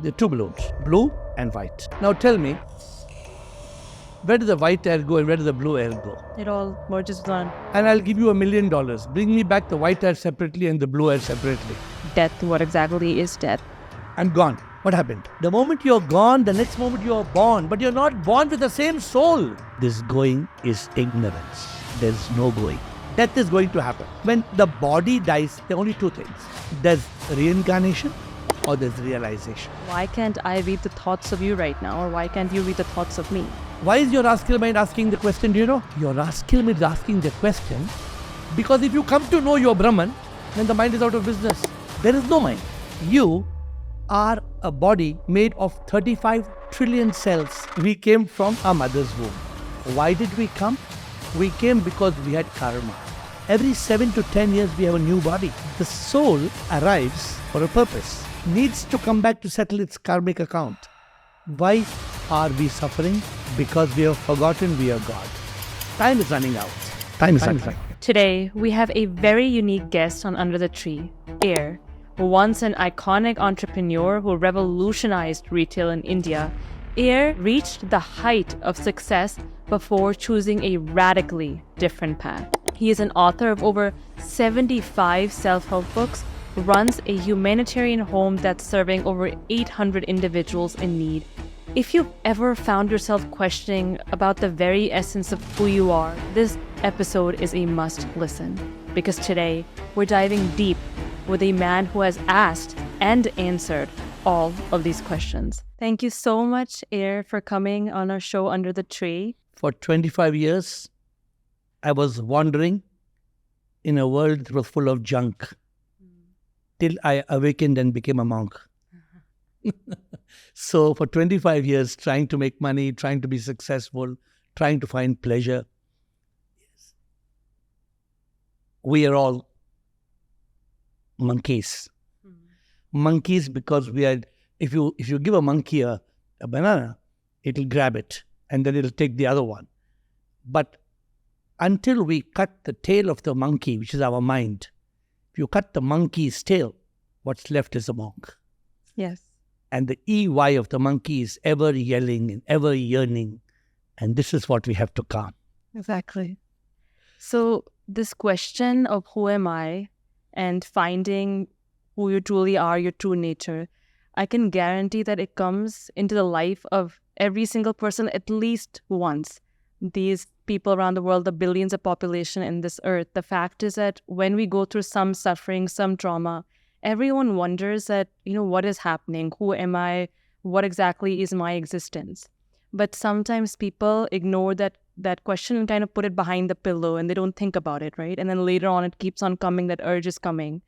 There are two balloons, blue and white. Now tell me, where does the white air go and where does the blue air go? It all merges with one. And I'll give you $1 million. Bring me back the white air separately and the blue air separately. Death, what exactly is death? I'm gone. What happened? The moment you're gone, the next moment you're born. But you're not born with the same soul. This going is ignorance. There's no going. Death is going to happen. When the body dies, there are only two things. There's reincarnation or there's realization. Why can't I read the thoughts of you right now? Or why can't you read the thoughts of me? Why is your rascal mind asking the question? Do you know? Your rascal mind is asking the question because if you come to know your Brahman, then the mind is out of business. There is no mind. You are a body made of 35 trillion cells. We came from our mother's womb. Why did we come? We came because we had karma. Every 7 to 10 years we have a new body. The soul arrives for a purpose, needs to come back to settle its karmic account. Why are we suffering? Because we have forgotten we are God. Time is running out. Time is running out. Today, we have a very unique guest on Under the Tree, AiR, once an iconic entrepreneur who revolutionized retail in India. AiR reached the height of success before choosing a radically different path. He is an author of over 75 self-help books, runs a humanitarian home that's serving over 800 individuals in need. If you've ever found yourself questioning about the very essence of who you are, this episode is a must listen. Because today, we're diving deep with a man who has asked and answered all of these questions. Thank you so much, AiR, for coming on our show Under the Tree. For 25 years, I was wandering in a world that was full of junk till I awakened and became a monk. So for 25 years, trying to make money, trying to be successful, trying to find pleasure. We are all monkeys. Monkeys because we are, if you give a monkey a banana, it'll grab it and then it'll take the other one. But until we cut the tail of the monkey, which is our mind, if you cut the monkey's tail, what's left is a monk. Yes. And the EY of the monkey is ever yelling and ever yearning. And this is what we have to calm. Exactly. So this question of who am I and finding who you truly are, your true nature, I can guarantee that it comes into the life of every single person at least once. These people around the world, the billions of population in this earth, the fact is that when we go through some suffering, some trauma, everyone wonders that, what is happening? Who am I? What exactly is my existence? But sometimes people ignore that question and kind of put it behind the pillow and they don't think about it, right? And then later on, it keeps on coming, that urge is coming.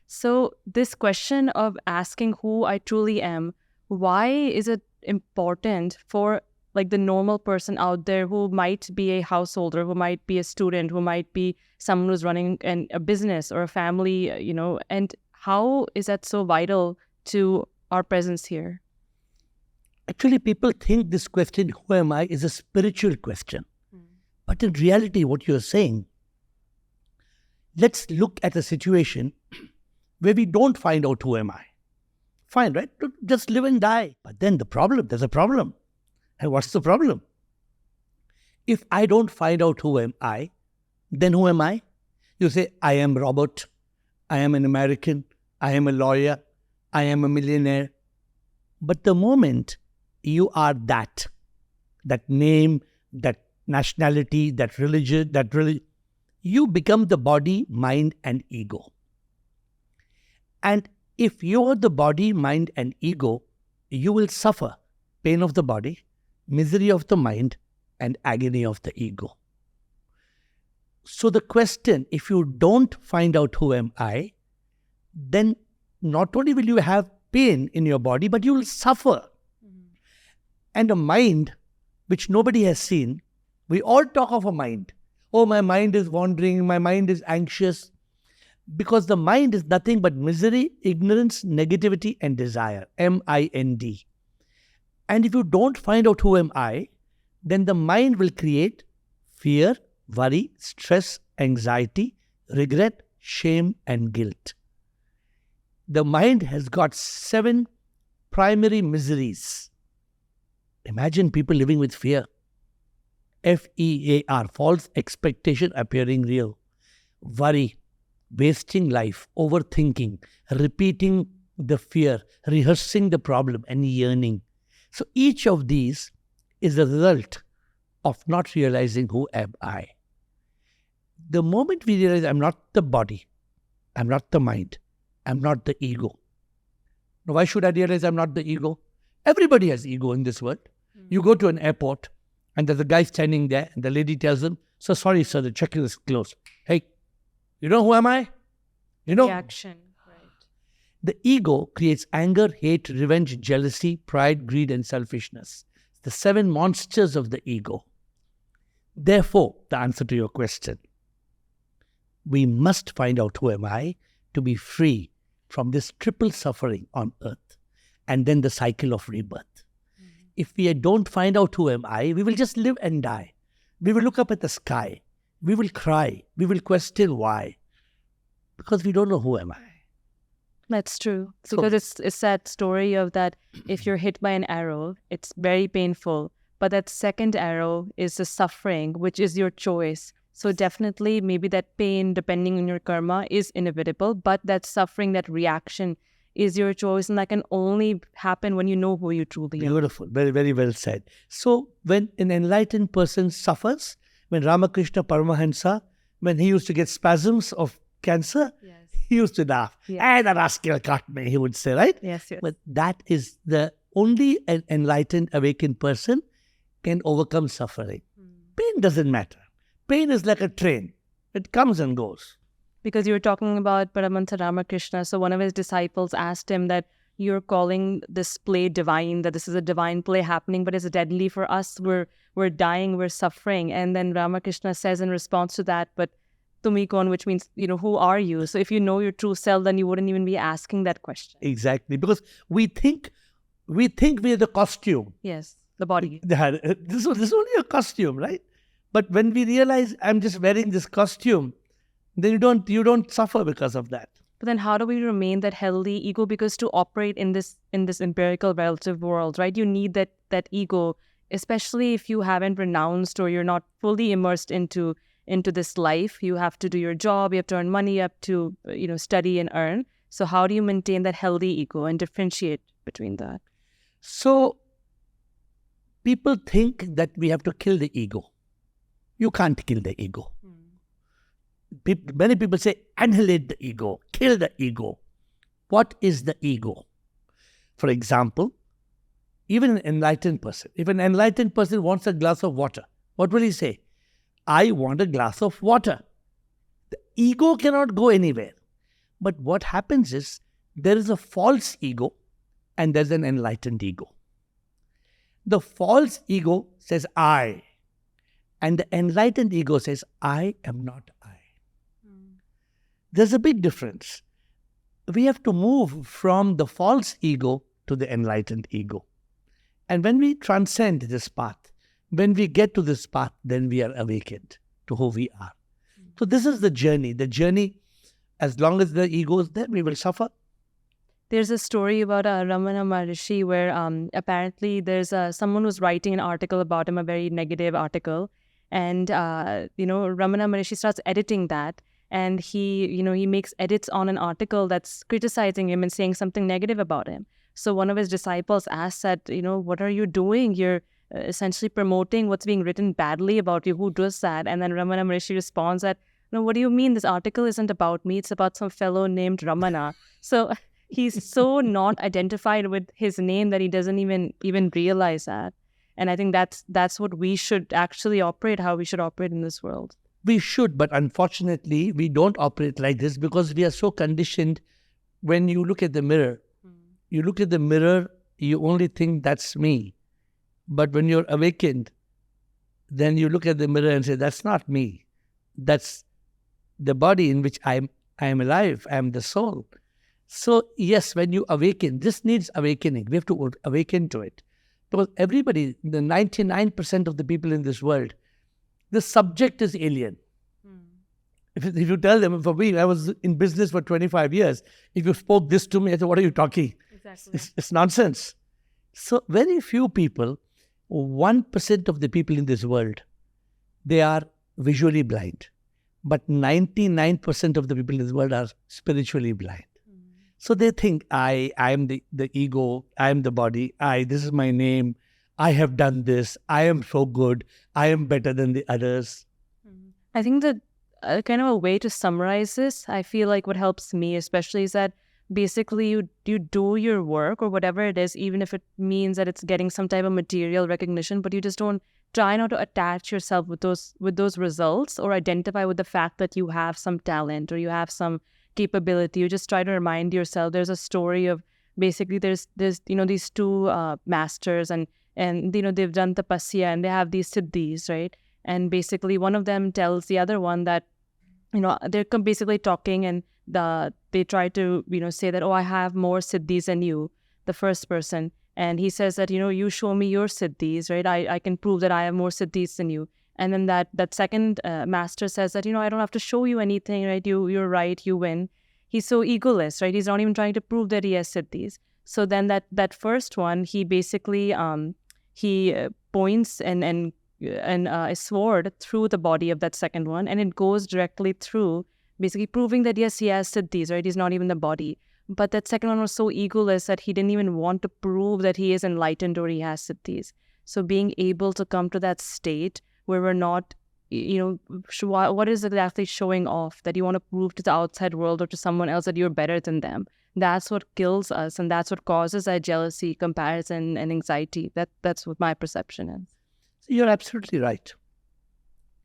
So this question of asking who I truly am, why is it important for like the normal person out there who might be a householder, who might be a student, who might be someone who's running a business or a family, and how is that so vital to our presence here? Actually, people think this question, who am I, is a spiritual question. But in reality, what you're saying, let's look at a situation where we don't find out who am I. Fine, right? Just live and die. But then there's a problem. And what's the problem? If I don't find out who am I, then who am I? You say, I am Robert, I am an American, I am a lawyer, I am a millionaire. But the moment you are that name, that nationality, that religion, you become the body, mind, and ego. And if you are the body, mind, and ego, you will suffer pain of the body, misery of the mind, and agony of the ego. So the question, if you don't find out who am I, then not only will you have pain in your body, but you will suffer. And a mind which nobody has seen, we all talk of a mind. Oh, my mind is wandering, my mind is anxious. Because the mind is nothing but misery, ignorance, negativity, and desire. M-I-N-D. And if you don't find out who am I, then the mind will create fear, worry, stress, anxiety, regret, shame, and guilt. The mind has got 7 primary miseries. Imagine people living with fear. FEAR, false expectation appearing real. Worry, wasting life, overthinking, repeating the fear, rehearsing the problem, and yearning. So each of these is a result of not realizing who am I. The moment we realize I'm not the body, I'm not the mind, I'm not the ego. Now, why should I realize I'm not the ego? Everybody has ego in this world. You go to an airport and there's a guy standing there and the lady tells him, "So sorry, sir, the check-in is closed." Hey, you know who am I? You know? Reaction, right. The ego creates anger, hate, revenge, jealousy, pride, greed, and selfishness. The 7 monsters of the ego. Therefore, the answer to your question, we must find out who am I to be free from this triple suffering on earth and then the cycle of rebirth. If we don't find out who am I, we will just live and die. We will look up at the sky. We will cry. We will question why. Because we don't know who am I. That's true. Because it's that story of that if you're hit by an arrow, it's very painful. But that second arrow is the suffering, which is your choice. So definitely maybe that pain, depending on your karma, is inevitable. But that suffering, that reaction is your choice. And that can only happen when you know who you truly are. Beautiful. Very, very well said. So when an enlightened person suffers, when Ramakrishna Paramahansa, when he used to get spasms of cancer, Yes. he used to laugh. Yes. And a rascal caught me, he would say, right? Yes, yes. But that is the only an enlightened, awakened person can overcome suffering. Pain doesn't matter. Pain is like a train. It comes and goes. Because you were talking about Paramahansa Ramakrishna. So one of his disciples asked him that you're calling this play divine, that this is a divine play happening, but it's deadly for us. We're dying, we're suffering. And then Ramakrishna says in response to that, but tumi kon, which means, who are you? So if you know your true self, then you wouldn't even be asking that question. Exactly. Because we think we're the costume. Yes, the body. This is only a costume, right? But when we realize I'm just wearing this costume, then you don't suffer because of that. But then how do we remain that healthy ego? Because to operate in this empirical relative world, right, you need that ego, especially if you haven't renounced or you're not fully immersed into this life. You have to do your job, you have to earn money, you have to study and earn. So how do you maintain that healthy ego and differentiate between that? So people think that we have to kill the ego. You can't kill the ego. Many people say, annihilate the ego, kill the ego. What is the ego? For example, even an enlightened person, if an enlightened person wants a glass of water, what will he say? I want a glass of water. The ego cannot go anywhere. But what happens is, there is a false ego and there's an enlightened ego. The false ego says, I. And the enlightened ego says, I am not I. There's a big difference. We have to move from the false ego to the enlightened ego. And when we transcend this path, when we get to this path, then we are awakened to who we are. So this is the journey. The journey, as long as the ego is there, we will suffer. There's a story about Ramana Maharishi where apparently there's someone who's writing an article about him, a very negative article. And, Ramana Maharishi starts editing that. And he makes edits on an article that's criticizing him and saying something negative about him. So one of his disciples asks that, what are you doing? You're essentially promoting what's being written badly about you. Who does that? And then Ramana Maharishi responds that, no, what do you mean? This article isn't about me. It's about some fellow named Ramana. So he's so not identified with his name that he doesn't even realize that. And I think that's what we should actually operate, how we should operate in this world. We should, but unfortunately, we don't operate like this because we are so conditioned. When you look at the mirror, you only think that's me. But when you're awakened, then you look at the mirror and say, that's not me. That's the body in which I am alive. I am the soul. So yes, when you awaken, this needs awakening. We have to awaken to it. Because everybody, the 99% of the people in this world, the subject is alien. If you tell them, for me, I was in business for 25 years. If you spoke this to me, I said, what are you talking? Exactly. It's nonsense. So very few people, 1% of the people in this world, they are visually blind. But 99% of the people in this world are spiritually blind. So they think, I am the ego, I am the body, this is my name, I have done this, I am so good, I am better than the others. I think that kind of a way to summarize this, I feel like what helps me especially is that basically you do your work or whatever it is, even if it means that it's getting some type of material recognition, but you just don't try not to attach yourself with those results or identify with the fact that you have some talent or you have some capability. You just try to remind yourself there's a story of basically there's these two masters and they've done tapasya and they have these siddhis, right? And basically one of them tells the other one that they're basically talking and they try to say that, oh, I have more siddhis than you, the first person. And he says that, you show me your siddhis, right? I can prove that I have more siddhis than you. And then that second master says that, I don't have to show you anything, right? You're right, you win. He's so egoless, right? He's not even trying to prove that he has siddhis. So then that first one, he basically points and a sword through the body of that second one, and it goes directly through, basically proving that yes, he has siddhis, right? He's not even the body. But that second one was so egoless that he didn't even want to prove that he is enlightened or he has siddhis. So being able to come to that state where we're not, what is exactly showing off, that you want to prove to the outside world or to someone else that you're better than them. That's what kills us, and that's what causes our jealousy, comparison, and anxiety. That's what my perception is. You're absolutely right.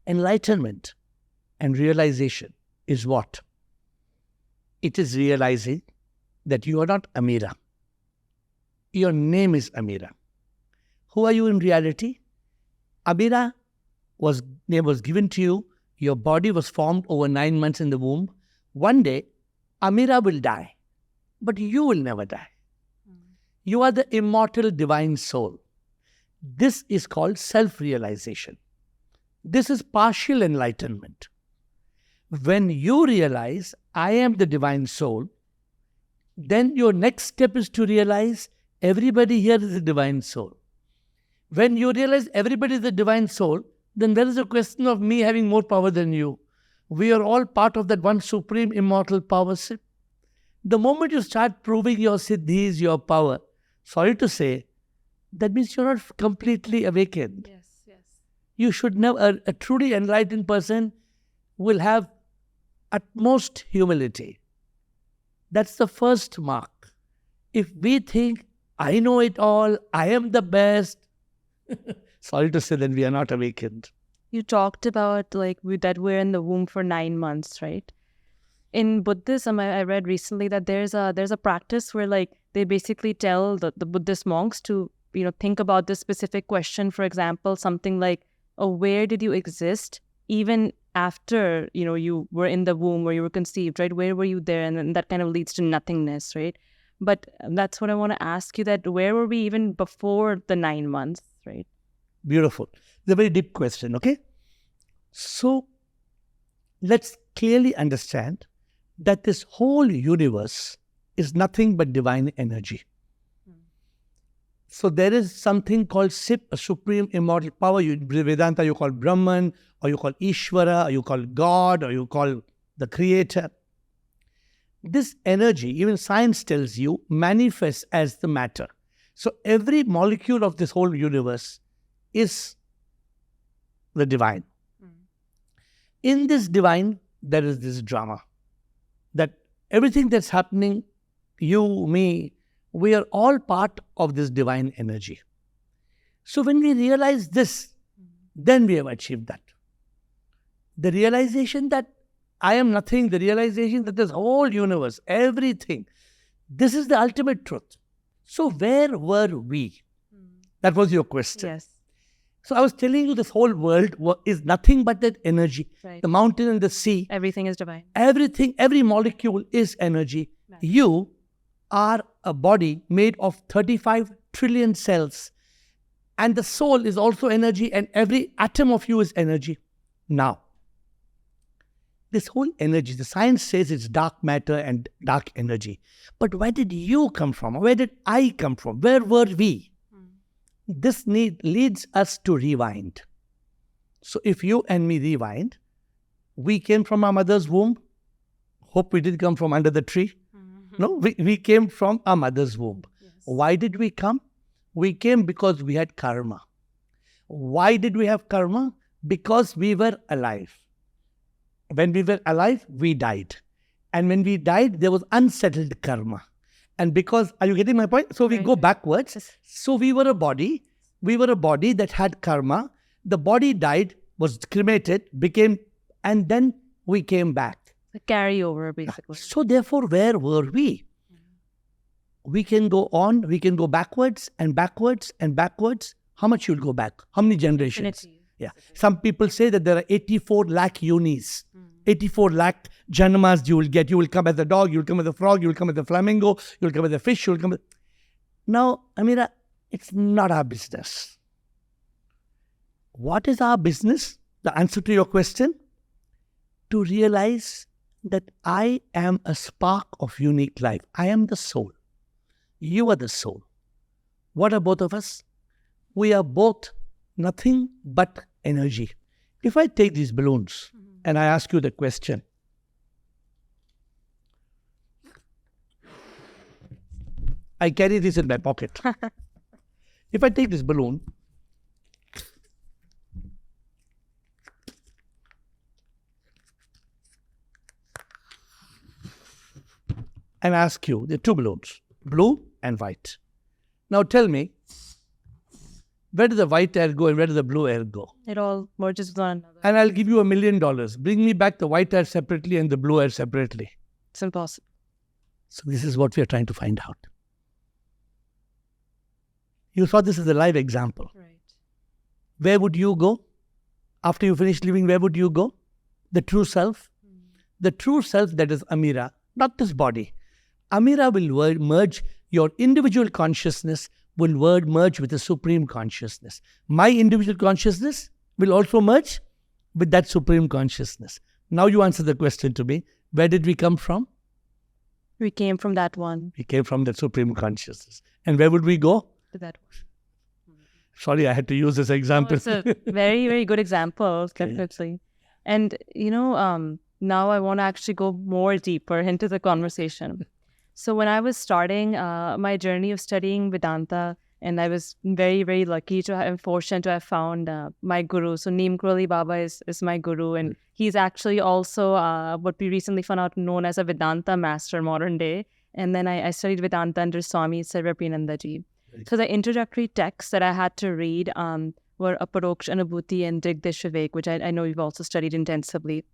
Enlightenment and realization is what? It is realizing that you are not Amira. Your name is Amira. Who are you in reality? Amira name was given to you. Your body was formed over 9 months in the womb. One day, Amira will die, but you will never die. You are the immortal divine soul. This is called self-realization. This is partial enlightenment. When you realize, I am the divine soul, then your next step is to realize everybody here is a divine soul. When you realize everybody is a divine soul, then there is a question of me having more power than you. We are all part of that one supreme immortal power. The moment you start proving your siddhis, your power, sorry to say, that means you're not completely awakened. Yes. You should never, a truly enlightened person will have utmost humility. That's the first mark. If we think, I know it all, I am the best, sorry to say, then we are not awakened. You talked about that we're in the womb for 9 months, right? In Buddhism, I read recently that there's a practice where they basically tell the Buddhist monks to think about this specific question. For example, something like, oh, where did you exist even after you were in the womb or you were conceived, right? Where were you there? And then that kind of leads to nothingness, right? But that's what I want to ask you, that where were we even before the 9 months, right? Beautiful. It's a very deep question, okay? So let's clearly understand that this whole universe is nothing but divine energy. So there is something called SIP, a supreme immortal power. Vedanta, you call Brahman, or you call Ishvara, or you call God, or you call the Creator. This energy, even science tells you, manifests as the matter. So every molecule of this whole universe is the divine. In this divine, there is this drama. That everything that's happening, you, me, we are all part of this divine energy. So when we realize this, then we have achieved that. The realization that I am nothing, the realization that this whole universe, everything, this is the ultimate truth. So where were we? That was your question. Yes. So I was telling you this whole world is nothing but that energy. Right. The mountain and the sea. Everything is divine. Everything, every molecule is energy. Right. You are a body made of 35 trillion cells. And the soul is also energy, and every atom of you is energy. Now, this whole energy, the science says it's dark matter and dark energy. But where did you come from? Where did I come from? Where were we? This leads us to rewind. So if you and me rewind, we came from our mother's womb. Hope we did come from under the tree. No, we came from our mother's womb. Yes. Why did we come? We came because we had karma. Why did we have karma? Because we were alive. When we were alive, we died. And when we died, there was unsettled karma. And because, are you getting my point? So we go backwards. Yes. So we were a body. We were a body that had karma. The body died, was cremated, became, and then we came back. The carryover, basically. So therefore, where were we? We can go on, we can go backwards and backwards and backwards. How much you'll go back? How many generations? Infinity. Yeah. Some people say that there are 84 lakh yonis. 84 lakh janmas you will get. You will come as a dog, you will come as a frog, you will come as a flamingo, you will come as a fish, you will come as... Now, Amira, it's not our business. What is our business? The answer to your question? To realize that I am a spark of unique life. I am the soul. You are the soul. What are both of us? We are both nothing but energy. If I take these balloons and I ask you the question, I carry this in my pocket. If I take this balloon and ask you, there are two balloons, blue and white. Now tell me, where does the white air go and where does the blue air go? It all merges with one another. And I'll give you $1 million. Bring me back the white air separately and the blue air separately. It's impossible. So this is what we are trying to find out. You saw this as a live example. Right. Where would you go? After you finish living, where would you go? The true self. The true self, that is Amira, not this body. Amira will merge, your individual consciousness will merge with the supreme consciousness. My individual consciousness will also merge with that supreme consciousness. Now you answer the question to me. Where did we come from? We came from that one. We came from that supreme consciousness. And where would we go? To that one. Sorry, I had to use this example. It's a very, very good example, definitely. And, now I want to actually go more deeper into the conversation. So when I was starting my journey of studying Vedanta, and I was very, very lucky to have, fortunate to have found my guru. So Neem Karoli Baba is my guru, and he's actually also what we recently found out known as a Vedanta master modern day. And then I studied Vedanta under Swami Sarvapriyanandaji. So the introductory texts that I had to read were Aparoksha Anubhuti and Digdish Vivek, which I know you've also studied intensively.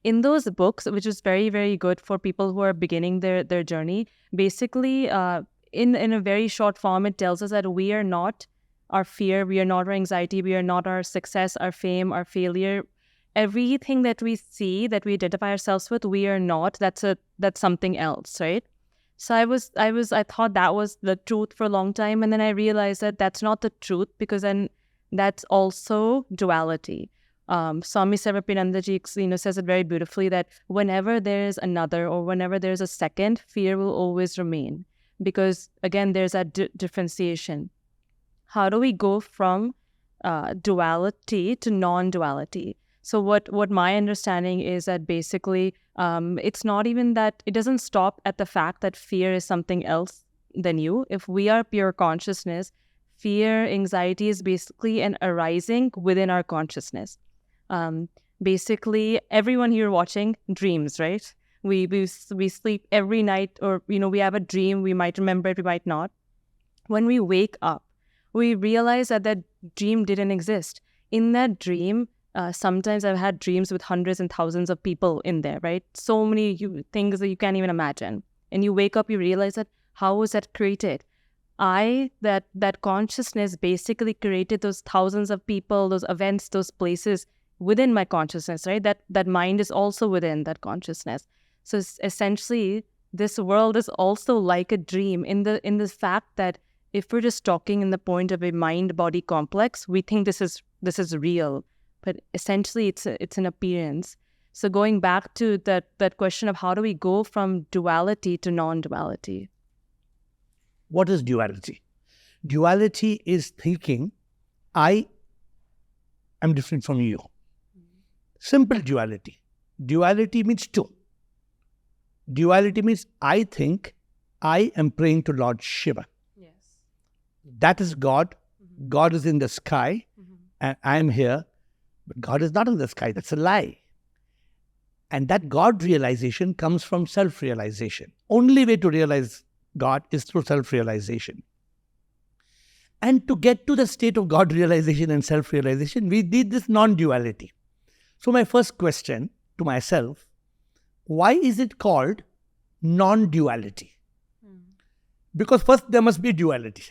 In those books, which is very, very good for people who are beginning their journey, basically, in a very short form, it tells us that we are not our fear, we are not our anxiety, we are not our success, our fame, our failure. Everything that we see, that we identify ourselves with, we are not. That's something else, right? So I thought that was the truth for a long time, and then I realized that that's not the truth, because then that's also duality. Swami Sarvapriyanandaji, says it very beautifully that whenever there is another or whenever there's a second, fear will always remain, because again there's that differentiation. How do we go from duality to non-duality? So what my understanding is that basically it's not even that, it doesn't stop at the fact that fear is something else than you. If we are pure consciousness, fear, anxiety is basically an arising within our consciousness. Basically, everyone here watching dreams, right? We sleep every night, or we have a dream. We might remember it, we might not. When we wake up, we realize that dream didn't exist. In that dream, sometimes I've had dreams with hundreds and thousands of people in there, right? So many things that you can't even imagine. And you wake up, you realize that how was that created? That consciousness basically created those thousands of people, those events, those places within my consciousness, right? That mind is also within that consciousness. So essentially, this world is also like a dream in the fact that if we're just talking in the point of a mind-body complex, we think this is real, but essentially it's an appearance. So going back to that question of how do we go from duality to non-duality? What is duality? Duality is thinking, I am different from you. Simple duality. Duality means two. Duality means I think I am praying to Lord Shiva. Yes. That is God. God is in the sky and I am here. But God is not in the sky. That's a lie. And that God realization comes from self-realization. Only way to realize God is through self-realization. And to get to the state of God realization and self-realization, we need this non-duality. So my first question to myself, why is it called non-duality? Because first there must be duality.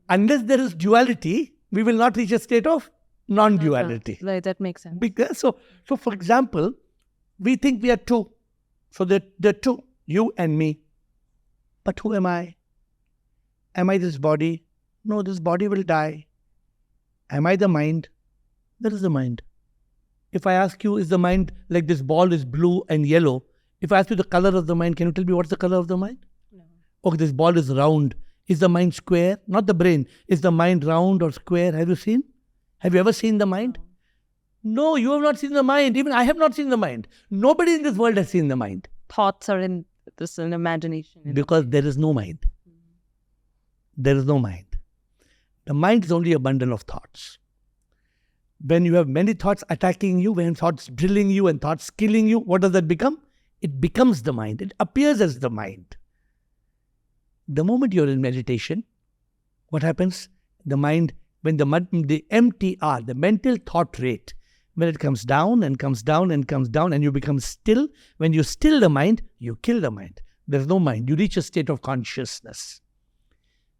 Unless there is duality, we will not reach a state of non-duality. Right, that makes sense. Because, so for example, we think we are two. So there are two, you and me. But who am I? Am I this body? No, this body will die. Am I the mind? There is the mind. If I ask you, is the mind like this ball is blue and yellow? If I ask you the color of the mind, can you tell me what's the color of the mind? No. Okay, this ball is round. Is the mind square? Not the brain. Is the mind round or square? Have you seen? Have you ever seen the mind? No, you have not seen the mind. Even I have not seen the mind. Nobody in this world has seen the mind. Thoughts are in this an imagination. Because there is no mind. There is no mind. The mind is only a bundle of thoughts. When you have many thoughts attacking you, when thoughts drilling you and thoughts killing you, what does that become? It becomes the mind. It appears as the mind. The moment you're in meditation, what happens? The mind, when the MTR, the mental thought rate, when it comes down and comes down and comes down and you become still, when you still the mind, you kill the mind. There's no mind. You reach a state of consciousness.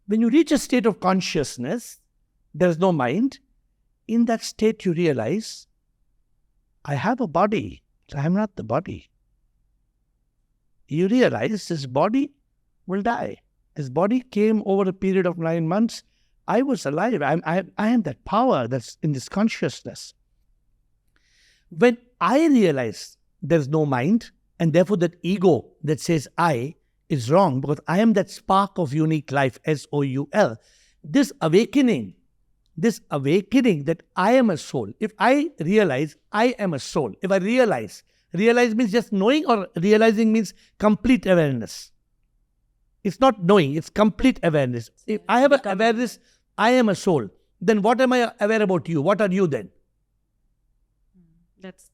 When you reach a state of consciousness, there's no mind. In that state, you realize, I have a body, so I am not the body. You realize this body will die. This body came over a period of 9 months. I was alive. I am that power that's in this consciousness. When I realize there's no mind, and therefore that ego that says I is wrong, because I am that spark of unique life, SOUL. This awakening that I am a soul. If I realize I am a soul, if I realize means just knowing, or realizing means complete awareness. It's not knowing, it's complete awareness. If I have an awareness, I am a soul, then what am I aware about you? What are you then? That's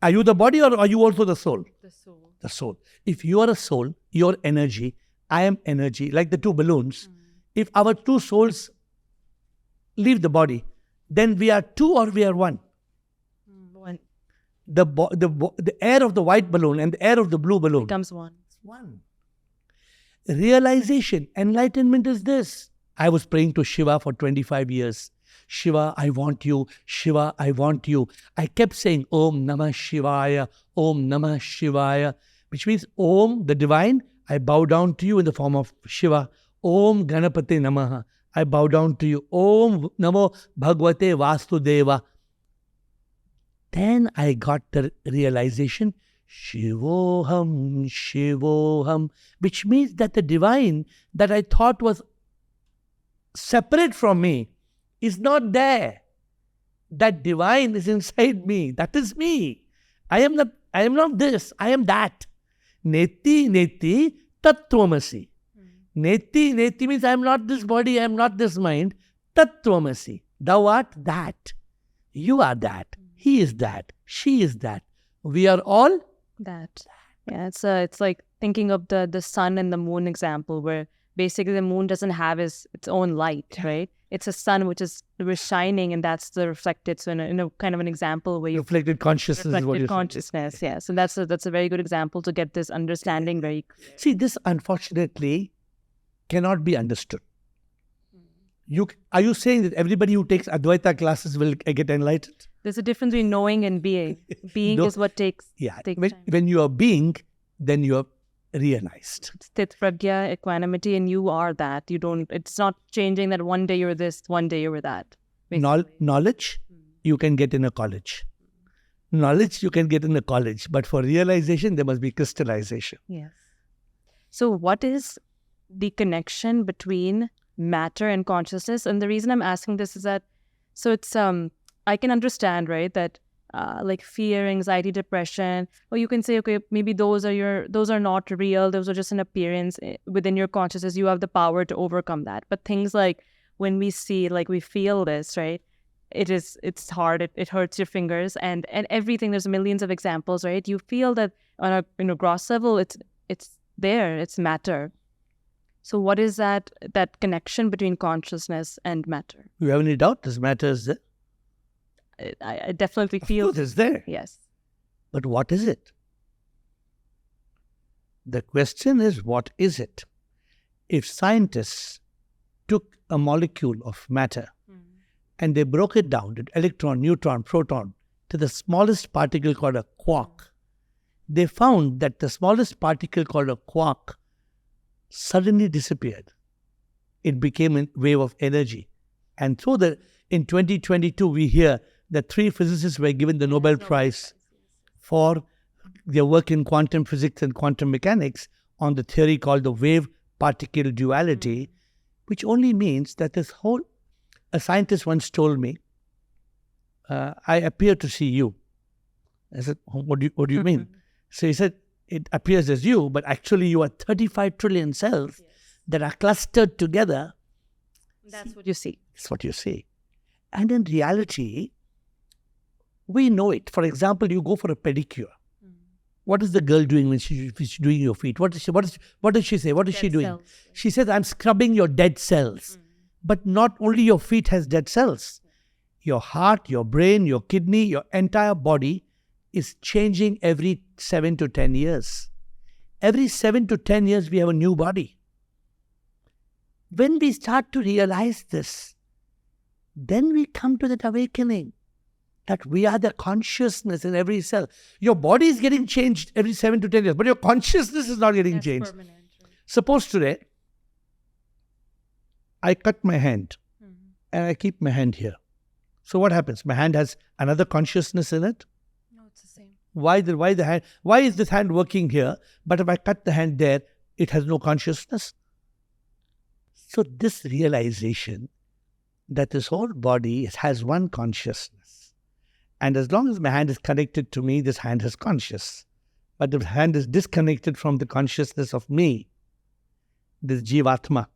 Are you the body or are you also the soul? the soul. The soul. If you are a soul, your energy, I am energy, like the two balloons. If our two souls leave the body, then we are two or we are one. One The air of the white balloon and the air of the blue balloon becomes one. It's one. Realization, enlightenment is this. I was praying to Shiva for 25 years. Shiva, I want you. Shiva, I want you. I kept saying Om Namah Shivaya, Om Namah Shivaya, which means Om, the divine, I bow down to you in the form of Shiva. Om Ganapate Namaha, I bow down to you. Om Namo Bhagavate Vasudeva. Then I got the realization, Shivoham, Shivoham, which means that the divine that I thought was separate from me is not there. That divine is inside me. That is me. I am not this. I am that. Neti, neti, tattvamasi. Neti, neti means I am not this body, I am not this mind. Tattvamasi. Thou art that. You are that. He is that. She is that. We are all that. Yeah, it's like thinking of the sun and the moon example, where basically the moon doesn't have its own light, right? It's a sun which is shining, and that's the reflected. So in a kind of an example where you reflected consciousness. Reflected consciousness, yeah. So that's a very good example to get this understanding very clear. See, this unfortunately cannot be understood. Are you saying that everybody who takes Advaita classes will get enlightened? There's a difference between knowing and being. Being is what takes time. When you are being, then you are realized. Sthit pragya, equanimity, and you are that. It's not changing that one day you're this, one day you're that. Knowledge, you can get in a college. Knowledge you can get in a college, but for realization, there must be crystallization. Yes. So what is the connection between matter and consciousness? And the reason I'm asking this is that, so it's, I can understand, right, that like fear, anxiety, depression, or you can say, okay, maybe those are not real. Those are just an appearance within your consciousness. You have the power to overcome that. But things like when we see, like we feel this, right? It's hard. It hurts your fingers and everything. There's millions of examples, right? You feel that on a gross level, it's there. It's matter. So what is that connection between consciousness and matter? You have any doubt this matter is there? I definitely feel Of course it's there. Yes. But what is it? The question is, what is it? If scientists took a molecule of matter and they broke it down to electron, neutron, proton, to the smallest particle called a quark, they found that the smallest particle called a quark suddenly disappeared. It became a wave of energy. And so in 2022, we hear that 3 physicists were given the Nobel Prize for their work in quantum physics and quantum mechanics on the theory called the wave-particle duality, which only means that a scientist once told me, I appear to see you. I said, what do you mean? So he said, it appears as you, but actually you are 35 trillion cells that are clustered together. That's what you see. That's what you see. And in reality, we know it. For example, you go for a pedicure. What is the girl doing when she's doing your feet? What does she say? What is she doing? Cells. She says, I'm scrubbing your dead cells. But not only your feet has dead cells. Your heart, your brain, your kidney, your entire body is changing every 7 to 10 years. Every 7 to 10 years, we have a new body. When we start to realize this, then we come to that awakening that we are the consciousness in every cell. Your body is getting changed every 7 to 10 years, but your consciousness is not getting changed. Permanent, right? Suppose today, I cut my hand and I keep my hand here. So what happens? My hand has another consciousness in it. No, it's the same. Why is this hand working here? But if I cut the hand there, it has no consciousness. So this realization that this whole body has one consciousness. And as long as my hand is connected to me, this hand is conscious. But if the hand is disconnected from the consciousness of me, this Jivatma,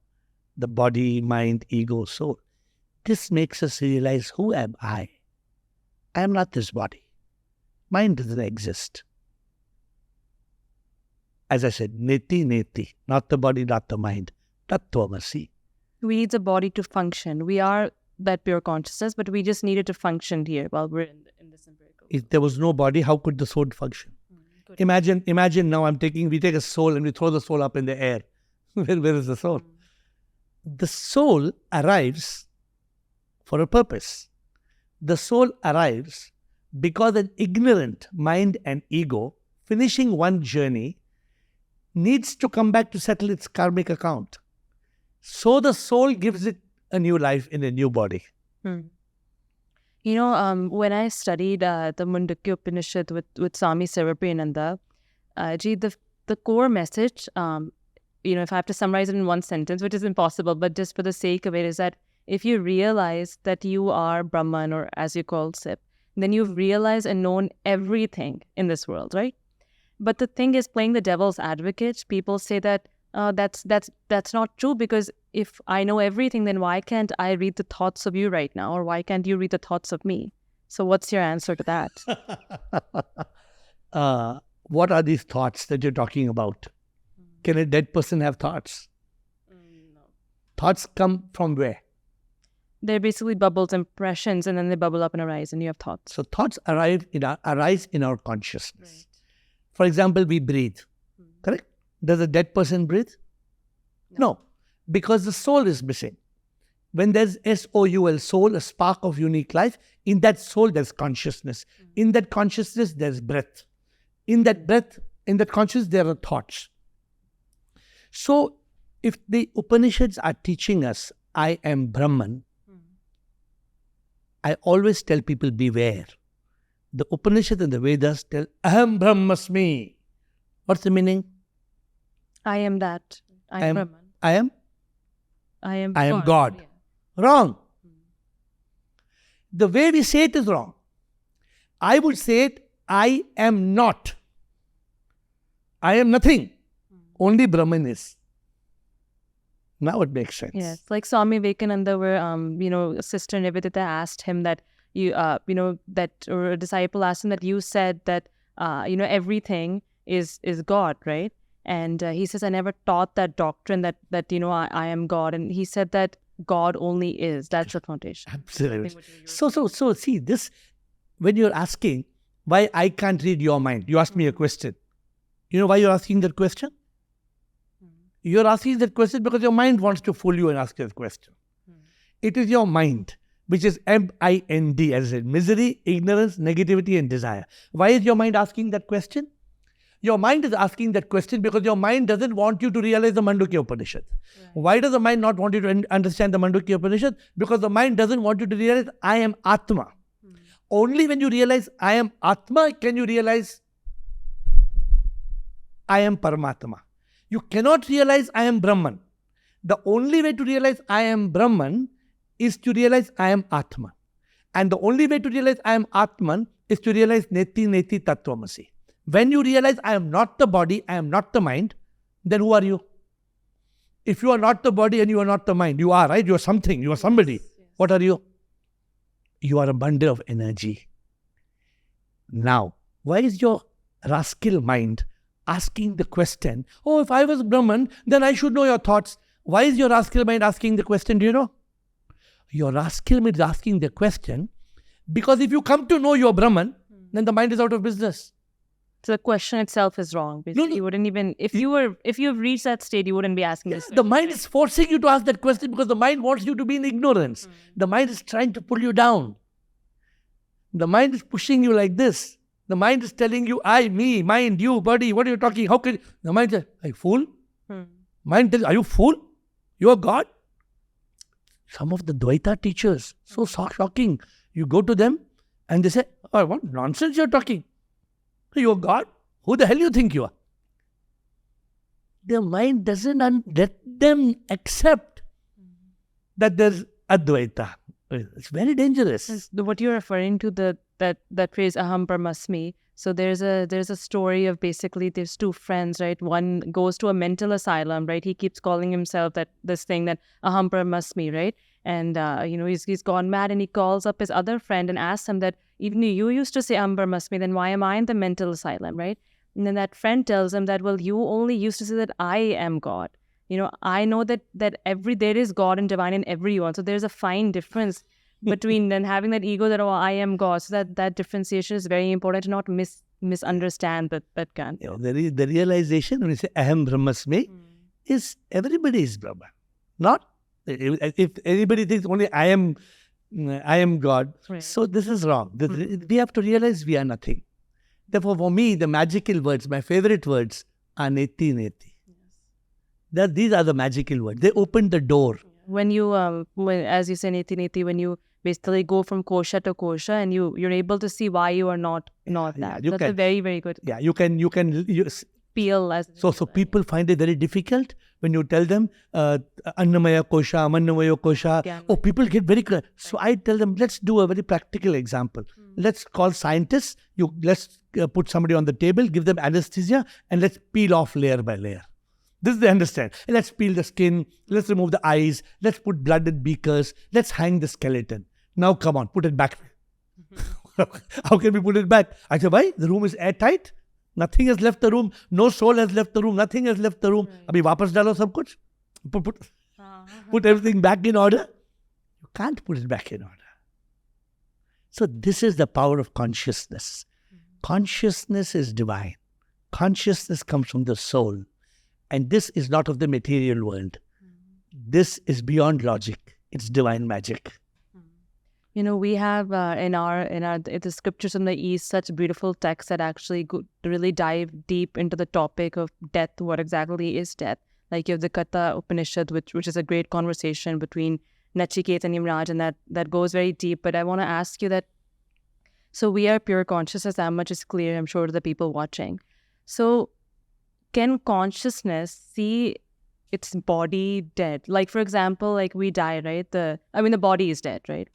the body, mind, ego, soul, this makes us realize, who am I? I am not this body. Mind doesn't exist. As I said, neti neti, not the body, not the mind. Tattvamasi. We need the body to function. We are that pure consciousness, but we just need it to function here while we're in this empirical. If there was no body, how could the soul function? Imagine now we take a soul and we throw the soul up in the air. Where is the soul? The soul arrives for a purpose. The soul arrives because an ignorant mind and ego, finishing one journey, needs to come back to settle its karmic account. So the soul gives it a new life in a new body. You know, when I studied the Mundukya Upanishad with Swami Sarvapriyananda, the core message, if I have to summarize it in one sentence, which is impossible, but just for the sake of it, is that if you realize that you are Brahman, or as you call Sip, then you've realized and known everything in this world, right? But the thing is, playing the devil's advocate, people say that that's not true, because if I know everything, then why can't I read the thoughts of you right now, or why can't you read the thoughts of me? So what's your answer to that? What are these thoughts that you're talking about? Can a dead person have thoughts? No. Thoughts come from where? They're basically bubbles, impressions, and then they bubble up and arise, and you have thoughts. So thoughts arise in our consciousness. Right. For example, we breathe. Correct? Does a dead person breathe? No, because the soul is missing. When there's S-O-U-L, soul, a spark of unique life, in that soul there's consciousness. In that consciousness there's breath. In that breath, in that consciousness there are thoughts. So if the Upanishads are teaching us, I am Brahman, I always tell people, beware. The Upanishad and the Vedas tell, Aham Brahmasmi. What's the meaning? I am that. I am Brahman. I am I am God. Yeah. Wrong. The way we say it is wrong. I would say it, I am not. I am nothing. Only Brahman is. Now it makes sense. Yes, like Swami Vivekananda, where Sister Nivedita asked him that or a disciple asked him that you said that everything is God, right? And he says, I never taught that doctrine that I am God, and he said that God only is. That's the foundation. Absolutely. So see this, when you're asking why I can't read your mind, you ask me a question. You know why you're asking that question? You're asking that question because your mind wants to fool you and ask that question. It is your mind, which is M-I-N-D, as I said, misery, ignorance, negativity, and desire. Why is your mind asking that question? Your mind is asking that question because your mind doesn't want you to realize the Mandukya Upanishad. Right. Why does the mind not want you to understand the Mandukya Upanishad? Because the mind doesn't want you to realize I am Atma. Only when you realize I am Atma can you realize I am Paramatma. You cannot realize I am Brahman. The only way to realize I am Brahman is to realize I am Atman. And the only way to realize I am Atman is to realize Neti Neti Tattvamasi. When you realize I am not the body, I am not the mind, then who are you? If you are not the body and you are not the mind, you are, right? You are something, you are somebody. Yes. What are you? You are a bundle of energy. Now, why is your rascal mind asking the question, oh, if I was Brahman, then I should know your thoughts. Why is your rascal mind asking the question? Do you know? Your rascal mind is asking the question because if you come to know your Brahman, then the mind is out of business. So the question itself is wrong. Basically, you wouldn't even, if you've reached that state, you wouldn't be asking this question. The mind is forcing you to ask that question because the mind wants you to be in ignorance. The mind is trying to pull you down. The mind is pushing you like this. The mind is telling you, I, me, mind, you, body, what are you talking? How can you? The mind says, are you fool? Mind tells, are you fool? You are God? Some of the Dvaita teachers, so shocking. You go to them and they say, oh, what nonsense you're talking. You are God? Who the hell do you think you are? Their mind doesn't let them accept that there's Advaita. It's very dangerous. What you're referring to, that phrase aham brahmasmi. So there's a story of basically there's two friends, right? One goes to a mental asylum, right? He keeps calling himself this thing that aham brahmasmi, right? And he's gone mad, and he calls up his other friend and asks him that even you used to say aham brahmasmi, then why am I in the mental asylum, right? And then that friend tells him that, well, you only used to say that I am God. I know that there is God and divine in everyone. So there's a fine difference between then having that ego that, oh, I am God. So that differentiation is very important to not misunderstand that can. The realization when you say aham brahmasmi is everybody is Brahman. Not if anybody thinks only I am God. Right. So this is wrong. We have to realize we are nothing. Therefore, for me, the magical words, my favorite words are neti neti. These are the magical words. They open the door. When you, as you say, neti neti, when you basically go from kosha to kosha, and you're able to see why you are not that. That's a very, very good. Yeah, you can feel as. So people find it very difficult when you tell them annamaya kosha, mannamaya kosha. Yeah. Oh, people get very clear. So I tell them, let's do a very practical example. Let's call scientists. Let's put somebody on the table, give them anesthesia, and let's peel off layer by layer. This they understand. Let's peel the skin. Let's remove the eyes. Let's put blood in beakers. Let's hang the skeleton. Now come on, put it back. How can we put it back? I said, why? The room is airtight. Nothing has left the room. No soul has left the room. Nothing has left the room. Abhi wapas dalo sab kuch. Put everything back in order. You can't put it back in order. So this is the power of consciousness. Consciousness is divine. Consciousness comes from the soul. And this is not of the material world. This is beyond logic. It's divine magic. We have in the scriptures from the East such beautiful texts that actually really dive deep into the topic of death. What exactly is death? Like you have the Katha Upanishad, which is a great conversation between Nachiketa and Yamraj, and that goes very deep. But I want to ask you that. So we are pure consciousness. That much is clear, I'm sure, to the people watching. So can consciousness see its body dead? Like, for example, like we die, right? The body is dead, right?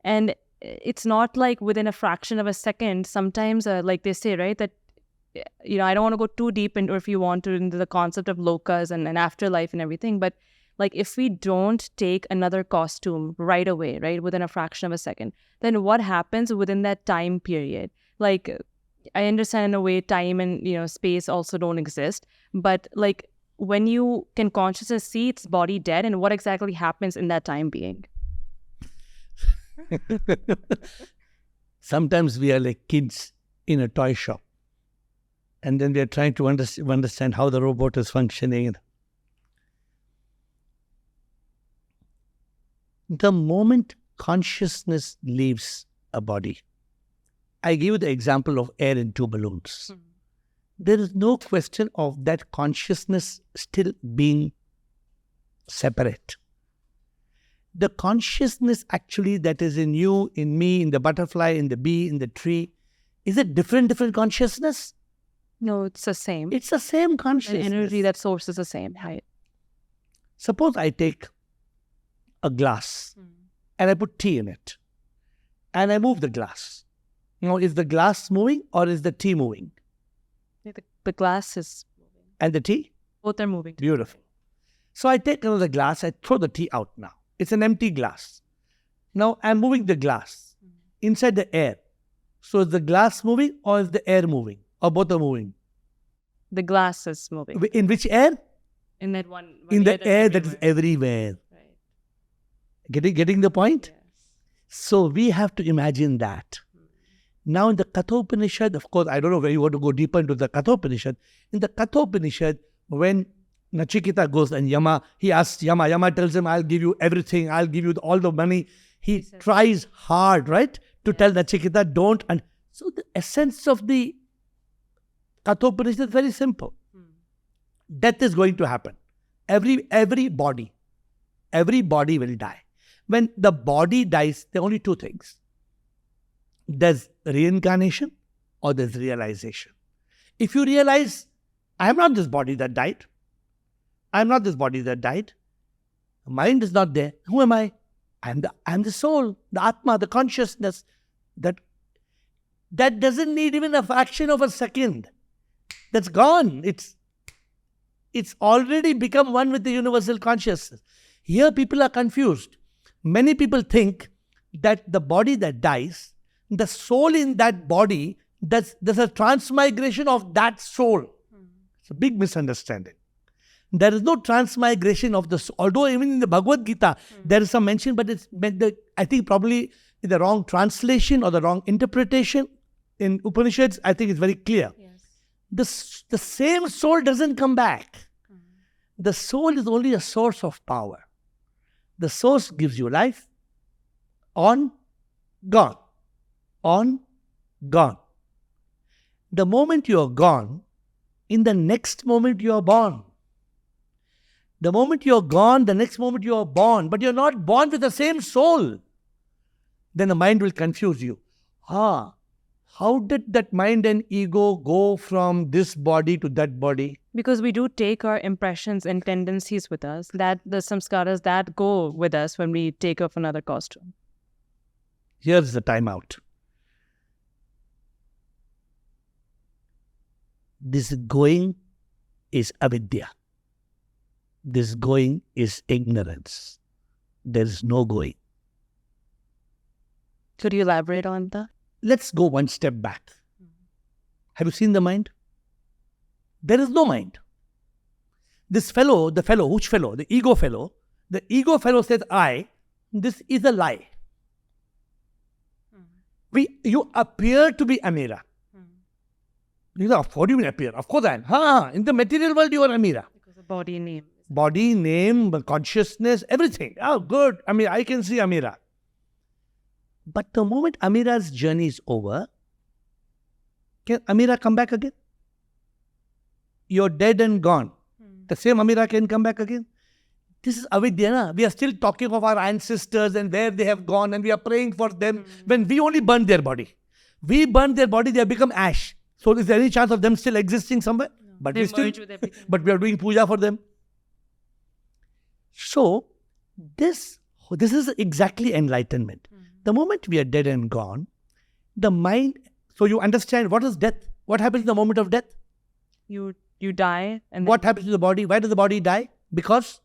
And it's not like within a fraction of a second. Sometimes, like they say, right, that, I don't want to go too deep into, if you want to, into the concept of lokas and afterlife and everything. But like, if we don't take another costume right away, right, within a fraction of a second, then what happens within that time period? Like, I understand in a way time and, space also don't exist. But like, when you can consciousness see its body dead, and what exactly happens in that time being? Sometimes we are like kids in a toy shop, and then we are trying to understand how the robot is functioning. The moment consciousness leaves a body, I give you the example of air in two balloons. There is no question of that consciousness still being separate. The consciousness actually that is in you, in me, in the butterfly, in the bee, in the tree, is it different consciousness? No, it's the same. It's the same consciousness. The energy, that source is the same, right? Suppose I take a glass and I put tea in it and I move the glass. Is the glass moving or is the tea moving? The glass is moving. And the tea? Both are moving. Beautiful. So I take another glass, I throw the tea out now. It's an empty glass. Now I'm moving the glass inside the air. So is the glass moving or is the air moving? Or both are moving? The glass is moving. In which air? In that one in the air that is everywhere. Right. Getting the point? Yes. So we have to imagine that. Now in the Kathopanishad, of course, I don't know where you want to go deeper into the Kathopanishad. In the Kathopanishad, when Nachiketa goes and he asks Yama tells him, I'll give you everything, I'll give you all the money. He tries hard, right, to tell Nachiketa, don't. And so the essence of the Kathopanishad is very simple. Death is going to happen. Every body will die. When the body dies, there are only two things. There's reincarnation or there's realization. If you realize, I am not this body that died. I am not this body that died. Mind is not there. Who am I? I am the soul, the Atma, the consciousness. That doesn't need even a fraction of a second. That's gone. It's already become one with the universal consciousness. Here people are confused. Many people think that the body that dies, the soul in that body, there's a transmigration of that soul. It's a big misunderstanding. There is no transmigration of the soul. Although even in the Bhagavad Gita, there is some mention, but it's meant that, I think probably in the wrong translation or the wrong interpretation. In Upanishads, I think it's very clear. Yes. The same soul doesn't come back. The soul is only a source of power. The source gives you life. On, gone. On, gone. The moment you are gone, in the next moment you are born. The moment you are gone, the next moment you are born. But you are not born with the same soul. Then the mind will confuse you. How did that mind and ego go from this body to that body? Because we do take our impressions and tendencies with us, that the samskaras that go with us when we take off another costume. Here's the timeout. This going is avidya. This going is ignorance. There is no going. Could you elaborate on that? Let's go one step back. Have you seen the mind? There is no mind. This fellow, which fellow? The ego fellow says, this is a lie. You appear to be Amira. You know, what do you mean appear? Of course I am. In the material world you are Amira. Because of body name. Body, name, consciousness, everything. Oh, good. I can see Amira. But the moment Amira's journey is over, can Amira come back again? You're dead and gone. The same Amira can come back again? This is avidya, na? We are still talking of our ancestors and where they have gone and we are praying for them when we only burned their body. We burn their body, they have become ash. So is there any chance of them still existing somewhere? No. But They we still, merge with everything. but we are doing puja for them. So this is exactly enlightenment. The moment we are dead and gone, the mind, so you understand what is death? What happens in the moment of death? You die, and What happens to the body? Why does the body die? Because?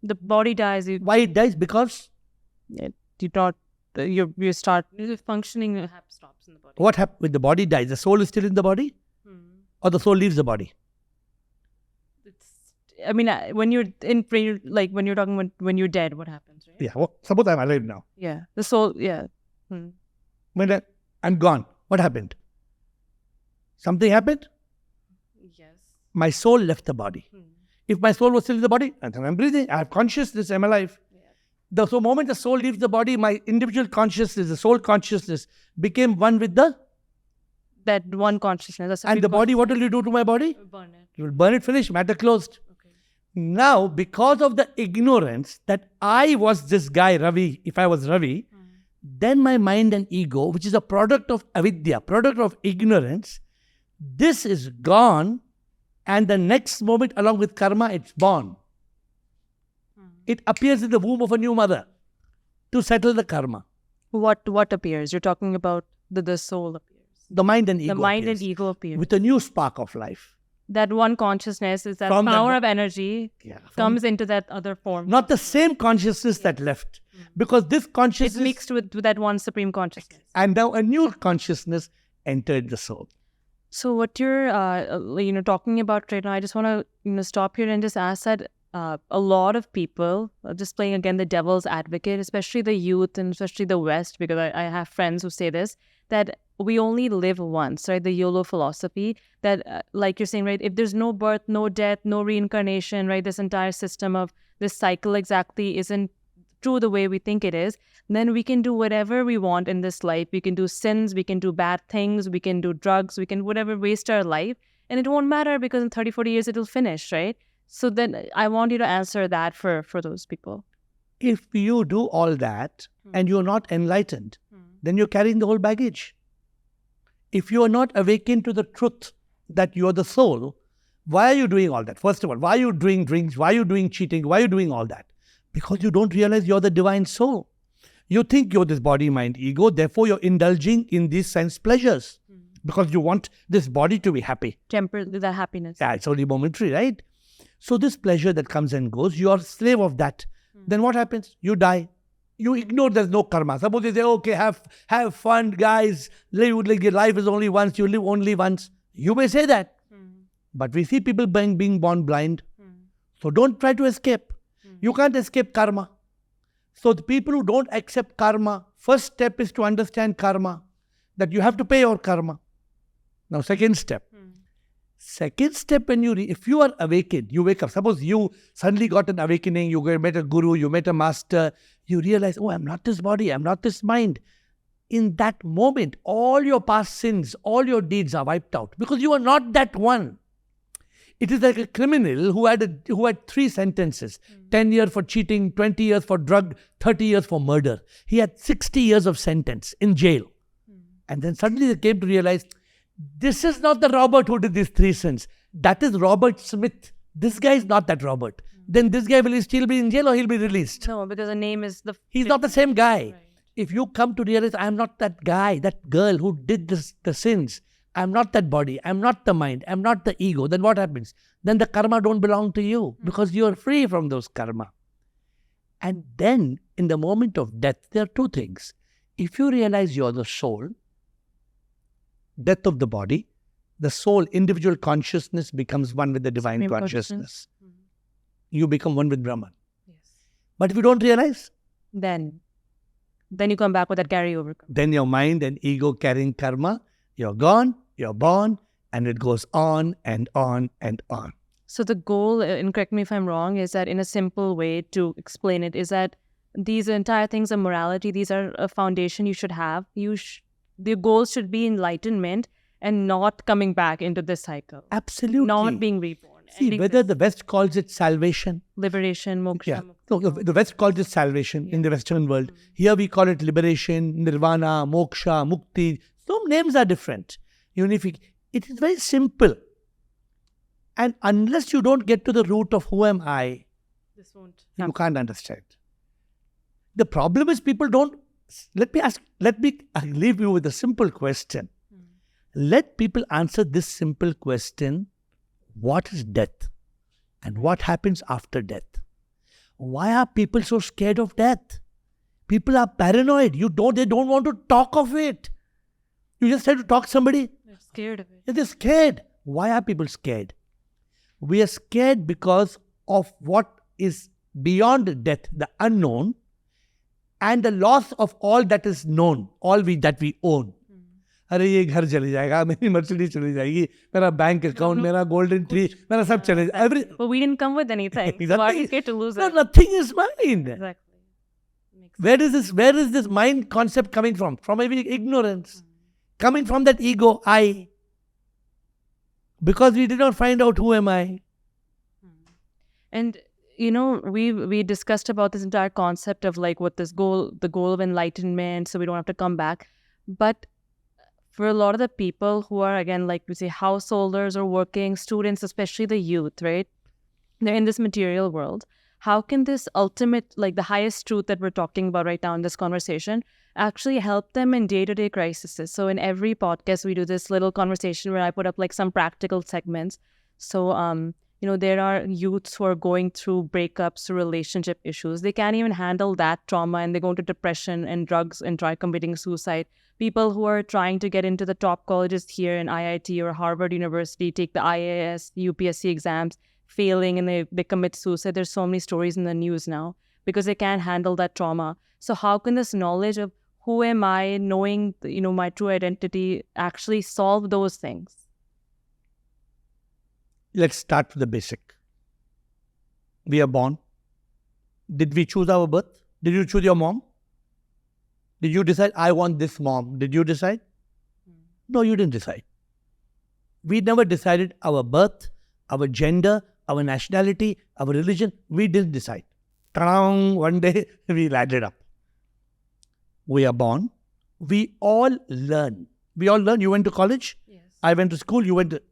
the body dies. Why it dies? Because? You start functioning. Stops in the body. What happens when the body dies? The soul is still in the body? Or the soul leaves the body? I mean, when you're when you're talking about when you're dead, what happens, right? Yeah. Well, suppose I'm alive now. Yeah. The soul. Yeah. When I'm gone, what happened? Something happened? Yes. My soul left the body. If my soul was still in the body, and I'm breathing, I have consciousness, I'm alive. Yeah. So moment the soul leaves the body, my individual consciousness, the soul consciousness, became one with that one consciousness. And the body, what will you do to my body? Burn it. You will burn it, finish, matter closed. Okay. Now, because of the ignorance that I was this guy, Ravi, if I was Ravi, then my mind and ego, which is a product of avidya, product of ignorance, this is gone, and the next moment, along with karma, it's born. It appears in the womb of a new mother to settle the karma. What appears? You're talking about the soul appears. The mind and ego The mind appears and ego appears. with a new spark of life. That one consciousness is that From that power of energy Yeah, comes into that other form. not the same consciousness that left. Because this It's consciousness... mixed with that one supreme consciousness. And now a new consciousness entered the soul. So what you're talking about right now, I just want to stop here and just ask that a lot of people, just playing again the devil's advocate, especially the youth and especially the West, because I have friends who say this, that we only live once, right? The YOLO philosophy that, like you're saying, right? If there's no birth, no death, no reincarnation, right? This entire system of this cycle exactly isn't true the way we think it is, then we can do whatever we want in this life. We can do sins, we can do bad things, we can do drugs, we can whatever, waste our life. And it won't matter because in 30, 40 years, it'll finish, right? So then I want you to answer that for those people. If you do all that and you're not enlightened, then you're carrying the whole baggage. If you are not awakened to the truth that you're the soul, why are you doing all that? First of all, why are you doing drinks? Why are you doing cheating? Why are you doing all that? Because you don't realize you're the divine soul. You think you're this body, mind, ego. Therefore, you're indulging in these sense pleasures because you want this body to be happy. Temper the happiness. Yeah, it's only momentary, right? So this pleasure that comes and goes, you are a slave of that. Then what happens? You die. You ignore there's no karma. Suppose you say, okay, have fun, guys. Your life is only once. You live only once. You may say that. But we see people being born blind. So don't try to escape. You can't escape karma. So the people who don't accept karma, first step is to understand karma. That you have to pay your karma. Now second step. Second step, when if you are awakened, you wake up. Suppose you suddenly got an awakening, you met a guru, you met a master, you realize, oh, I'm not this body, I'm not this mind. In that moment, all your past sins, all your deeds are wiped out because you are not that one. It is like a criminal who had 3 sentences, 10 years for cheating, 20 years for drug, 30 years for murder. He had 60 years of sentence in jail. And then suddenly they came to realize, this is not the Robert who did these 3 sins. That is Robert Smith. This guy is not that Robert. Then this guy will still be in jail or he'll be released. No, because the name is the... He's not the same guy. Right. If you come to realize, I'm not that guy, that girl who did the sins. I'm not that body. I'm not the mind. I'm not the ego. Then what happens? Then the karma don't belong to you because you are free from those karma. And then in the moment of death, there are 2 things. If you realize you're the soul, death of the body, the soul, individual consciousness becomes one with the divine Supreme consciousness. You become one with Brahman. Yes. But if you don't realize, Then you come back with that carryover. then your mind and ego carrying karma, you're gone, you're born, and it goes on and on and on. So the goal, and correct me if I'm wrong, is that in a simple way to explain it, is that these entire things of morality, these are a foundation you should have. The goal should be enlightenment and not coming back into this cycle. Absolutely. Not being reborn. See, whether the West calls it salvation. Liberation, moksha. Yeah. No, the West calls it salvation in the Western world. Here we call it liberation, nirvana, moksha, mukti, So names are different. It is very simple. And unless you don't get to the root of who am I, This won't you can't understand. The problem is people don't. Let me leave you with a simple question. Let people answer this simple question: what is death? And what happens after death? Why are people so scared of death? People are paranoid. They don't want to talk of it. You just have to talk to somebody. They're scared of it. They're scared. Why are people scared? We are scared because of what is beyond death, the unknown, and the loss of all that is known, that we own. अरे ये घर चली जाएगा, मेरी Mercedes चली जाएगी, मेरा bank account, मेरा गोल्डन ट्री, मेरा सब चले जाएगा. But we didn't come with anything. Exactly. So why are you scared to lose it? Nothing is mine. Exactly. Where is this mind concept coming from? From ignorance. Coming from that ego, I. Because we did not find out who am I. And we discussed about this entire concept of like what the goal of enlightenment, so we don't have to come back. But for a lot of the people who are, again, like we say, householders or working students, especially the youth, right? They're in this material world. How can this ultimate, like the highest truth that we're talking about right now in this conversation, actually help them in day-to-day crises? So in every podcast, we do this little conversation where I put up like some practical segments. So, there are youths who are going through breakups or relationship issues. They can't even handle that trauma and they go into depression and drugs and try committing suicide. People who are trying to get into the top colleges here in IIT or Harvard University, take the IAS, UPSC exams, failing, and they commit suicide. There's so many stories in the news now because they can't handle that trauma. So how can this knowledge of who am I, knowing, my true identity, actually solve those things? Let's start with the basic. We are born. Did we choose our birth? Did you choose your mom? Did you decide, I want this mom? Did you decide? No, you didn't decide. We never decided our birth, our gender, our nationality, our religion. We didn't decide. One day, we landed up. We are born. We all learn. You went to college. Yes. I went to school.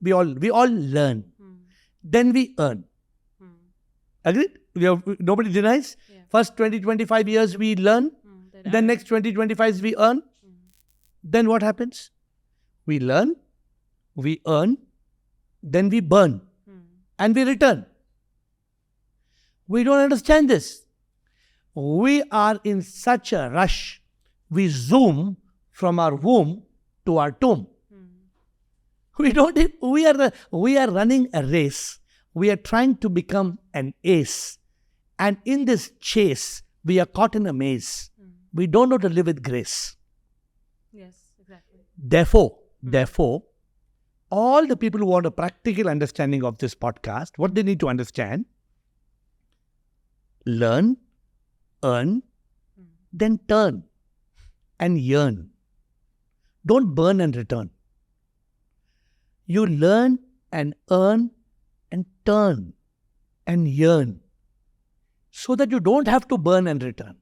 We all learn. Then we earn. Agreed? Nobody denies. Yeah. First 20, 25 years we learn. Then next 20, 25 years we earn. Then what happens? We learn, we earn, then we burn. And we return. We don't understand this. We are in such a rush. We zoom from our womb to our tomb. We are running a race. We are trying to become an ace. And in this chase, we are caught in a maze. We don't know to live with grace. Yes, exactly. Therefore, all the people who want a practical understanding of this podcast, what they need to understand: learn, earn, then turn and yearn. Don't burn and return. You learn and earn and turn and yearn so that you don't have to burn and return.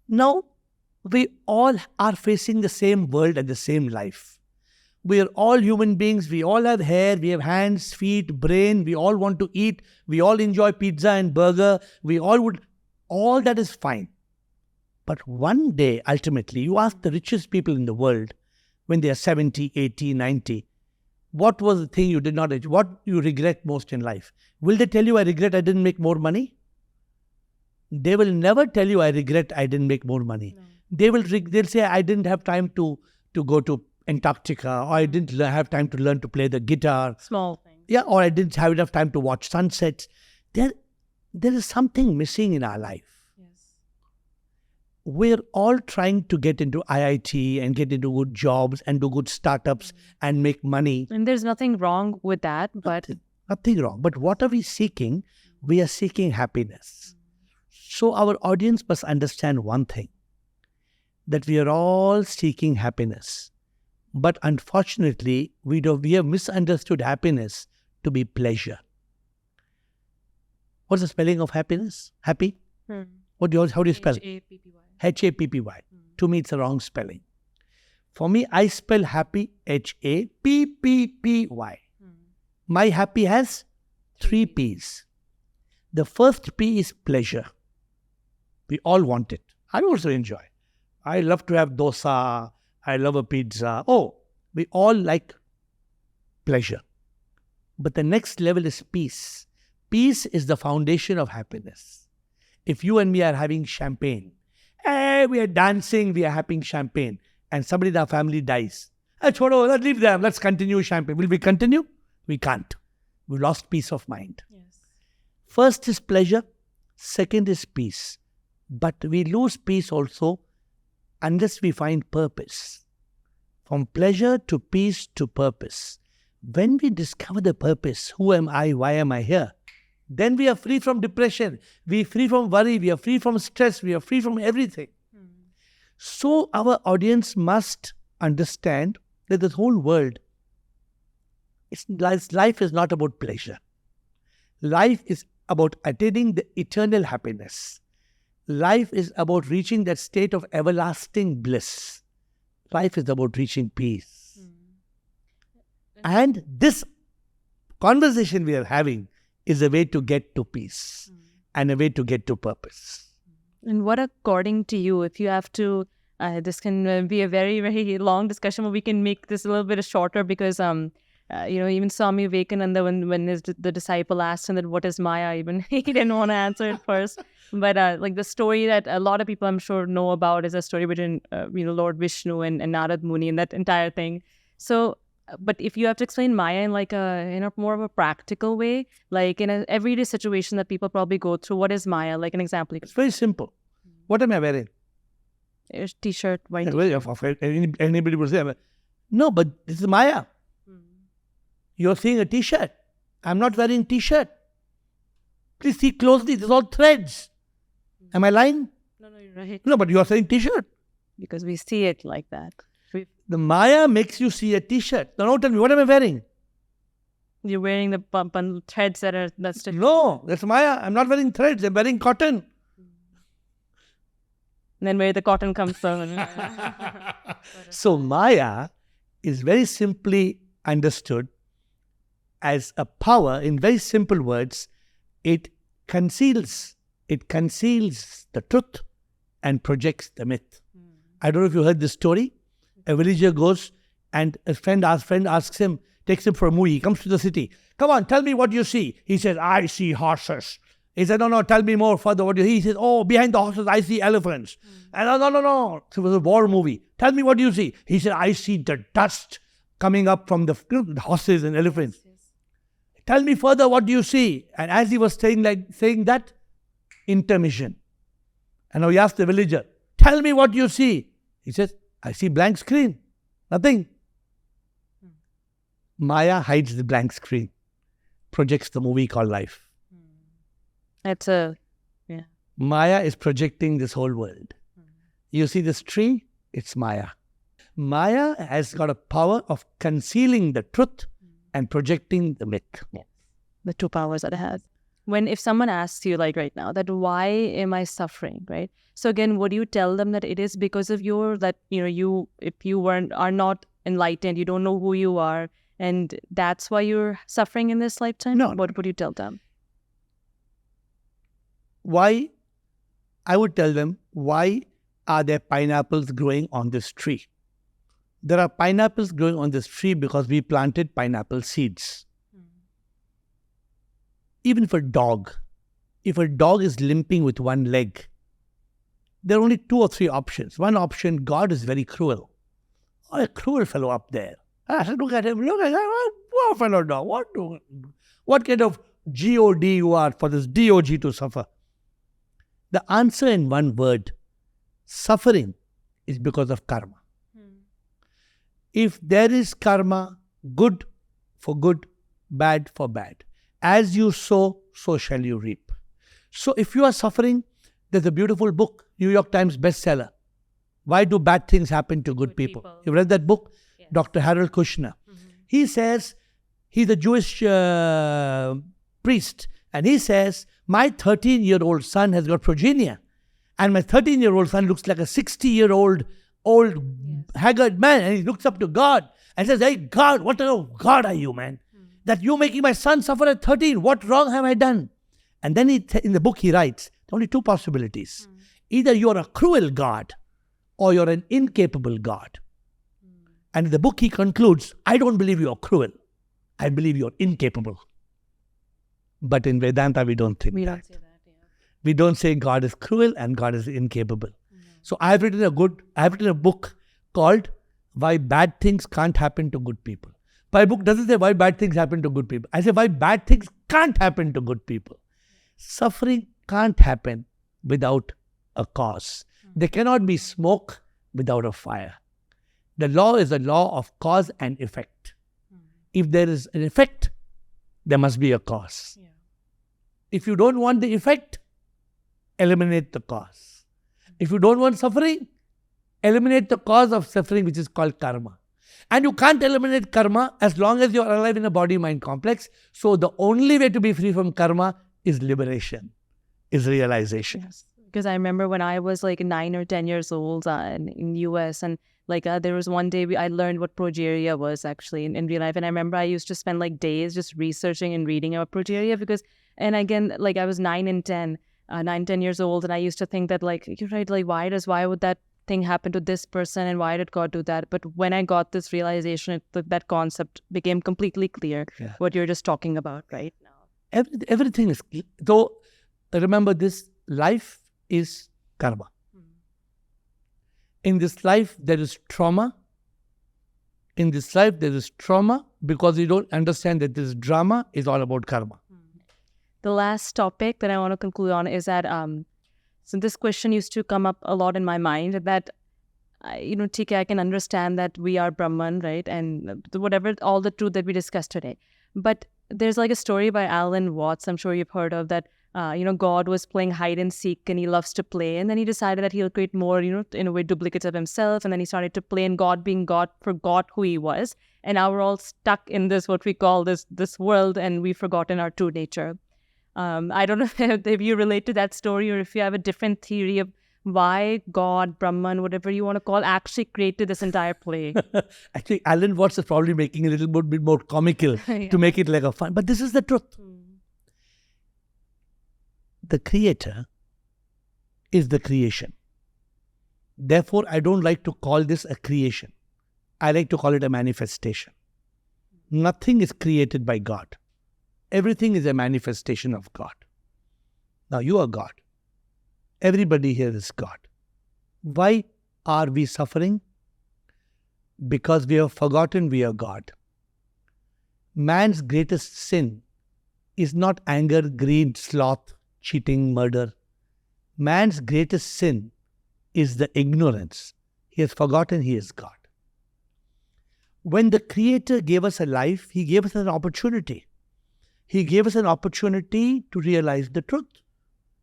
Now, we all are facing the same world and the same life. We are all human beings. We all have hair. We have hands, feet, brain. We all want to eat. We all enjoy pizza and burger. All that is fine. But one day, ultimately, you ask the richest people in the world, when they are 70, 80, 90, what was the thing you did not achieve? What you regret most in life? Will they tell you, I regret I didn't make more money? They will never tell you, I regret I didn't make more money. No. They'll say, I didn't have time to go to Antarctica, or I didn't have time to learn to play the guitar. Small things. Yeah, or I didn't have enough time to watch sunsets. There is something missing in our life. Yes. We're all trying to get into IIT and get into good jobs and do good startups and make money. And there's nothing wrong with that, but... Nothing wrong. But what are we seeking? We are seeking happiness. So our audience must understand one thing, that we are all seeking happiness. But unfortunately, we have misunderstood happiness to be pleasure. What's the spelling of happiness? Happy? How do you spell? Happy. Happy. To me, it's a wrong spelling. For me, I spell happy Happy. My happy has 3 P's. The first P is pleasure. We all want it. I also enjoy. I love to have dosa. I love a pizza. Oh, we all like pleasure. But the next level is peace. Peace is the foundation of happiness. If you and me are having champagne, we are dancing, we are having champagne, and somebody in our family dies. Chodo, let's leave them, let's continue champagne. Will we continue? We can't. We lost peace of mind. Yes. First is pleasure, second is peace. But we lose peace also unless we find purpose. From pleasure to peace to purpose. When we discover the purpose, who am I, why am I here? Then we are free from depression, we are free from worry, we are free from stress, we are free from everything. So our audience must understand that this whole world, life is not about pleasure. Life is about attaining the eternal happiness. Life is about reaching that state of everlasting bliss. Life is about reaching peace. And this conversation we are having is a way to get to peace and a way to get to purpose. And what, according to you, if you have to, this can be a very, very long discussion, but we can make this a little bit shorter because, even Swami Vivekananda, when the disciple asked him that what is Maya, even he didn't want to answer it first. But like the story that a lot of people I'm sure know about is a story between, Lord Vishnu and Narad Muni and that entire thing. So, but if you have to explain Maya in like in a more of a practical way, like in an everyday situation that people probably go through, what is Maya? Like an example. It's very simple. What am I wearing? A t-shirt, white t-shirt. Anybody would say, no, but this is Maya. You're seeing a t-shirt. I'm not wearing t-shirt. Please see closely. This is all threads. Am I lying? No, you're right. No, but you're saying t-shirt. Because we see it like that. The Maya makes you see a t-shirt. Now, tell me, what am I wearing? You're wearing the threads that's stitched. No, that's Maya. I'm not wearing threads. I'm wearing cotton. And then where the cotton comes from. So Maya is very simply understood as a power. In very simple words, it conceals the truth and projects the myth. I don't know if you heard this story. A villager goes and a friend asks him, takes him for a movie. He comes to the city. Come on, tell me what you see. He says, I see horses. He said, no, tell me more further what you see. He says, oh, behind the horses, I see elephants. And no. So it was a war movie. Tell me what you see. He said, I see the dust coming up from the horses and elephants. Yes. Tell me further what you see. And as he was saying that, intermission. And now he asked the villager, tell me what you see. He says, I see blank screen. Nothing. Maya hides the blank screen. Projects the movie called life. Maya is projecting this whole world. You see this tree? It's Maya. Maya has got a power of concealing the truth and projecting the myth. Yeah. The two powers that it has. If someone asks you like right now that why am I suffering, right? So again, would you tell them that it is because of if you are not enlightened, you don't know who you are, and that's why you're suffering in this lifetime? No. What would you tell them? Why? I would tell them, why are there pineapples growing on this tree? There are pineapples growing on this tree because we planted pineapple seeds. Even if a dog is limping with one leg, there are only 2 or 3 options. One option, God is very cruel. Oh, a cruel fellow up there. I said, look at him, poor fellow dog. What kind of God you are for this dog to suffer? The answer in one word, suffering is because of karma. If there is karma, good for good, bad for bad. As you sow, so shall you reap. So if you are suffering, there's a beautiful book, New York Times bestseller. Why do bad things happen to good people? You've read that book? Yes. Dr. Harold Kushner. He says, he's a Jewish priest, and he says, my 13-year-old son has got progenia, and my 13-year-old son looks like a 60-year-old old, haggard man, and he looks up to God and says, hey, God, what kind of God are you, man? That you're making my son suffer at 13. What wrong have I done? And then in the book he writes, only two possibilities. Either you're a cruel God or you're an incapable God. And in the book he concludes, I don't believe you're cruel. I believe you're incapable. But in Vedanta, we don't think We that. don't say that, We don't say God is cruel and God is incapable. So I've written a book called Why Bad Things Can't Happen to Good People. My book doesn't say why bad things happen to good people. I say why bad things can't happen to good people. Suffering can't happen without a cause. There cannot be smoke without a fire. The law is a law of cause and effect. If there is an effect, there must be a cause. If you don't want the effect, eliminate the cause. If you don't want suffering, eliminate the cause of suffering, which is called karma. And you can't eliminate karma as long as you're alive in a body-mind complex. So the only way to be free from karma is liberation, is realization. Yes. Because I remember when I was like 9 or 10 years old in US, and like there was one day I learned what progeria was actually in real life. And I remember I used to spend like days just researching and reading about progeria because, and again, like I was 9, 10 years old, and I used to think that like, you're right, like why would that thing happen to this person and why did God do that? But when I got this realization, that concept became completely clear, what you're just talking about right now. Everything is, though, remember this, life is karma. In this life, there is trauma. In this life, there is trauma because you don't understand that this drama is all about karma. The last topic that I want to conclude on is that, so this question used to come up a lot in my mind that, TK, I can understand that we are Brahman, right? And whatever, all the truth that we discussed today. But there's like a story by Alan Watts, I'm sure you've heard of, that God was playing hide and seek and he loves to play. And then he decided that he'll create more, in a way, duplicates of himself. And then he started to play, and God, being God, forgot who he was. And now we're all stuck in this, what we call this world, and we've forgotten our true nature. I don't know if you relate to that story or if you have a different theory of why God, Brahman, whatever you want to call, actually created this entire play. I think Alan Watts is probably making a little bit more comical to make it like a fun. But this is the truth. The creator is the creation. Therefore, I don't like to call this a creation. I like to call it a manifestation. Nothing is created by God. Everything is a manifestation of God. Now, you are God. Everybody here is God. Why are we suffering? Because we have forgotten we are God. Man's greatest sin is not anger, greed, sloth, cheating, murder. Man's greatest sin is the ignorance. He has forgotten he is God. When the Creator gave us a life, He gave us an opportunity. He gave us an opportunity to realize the truth.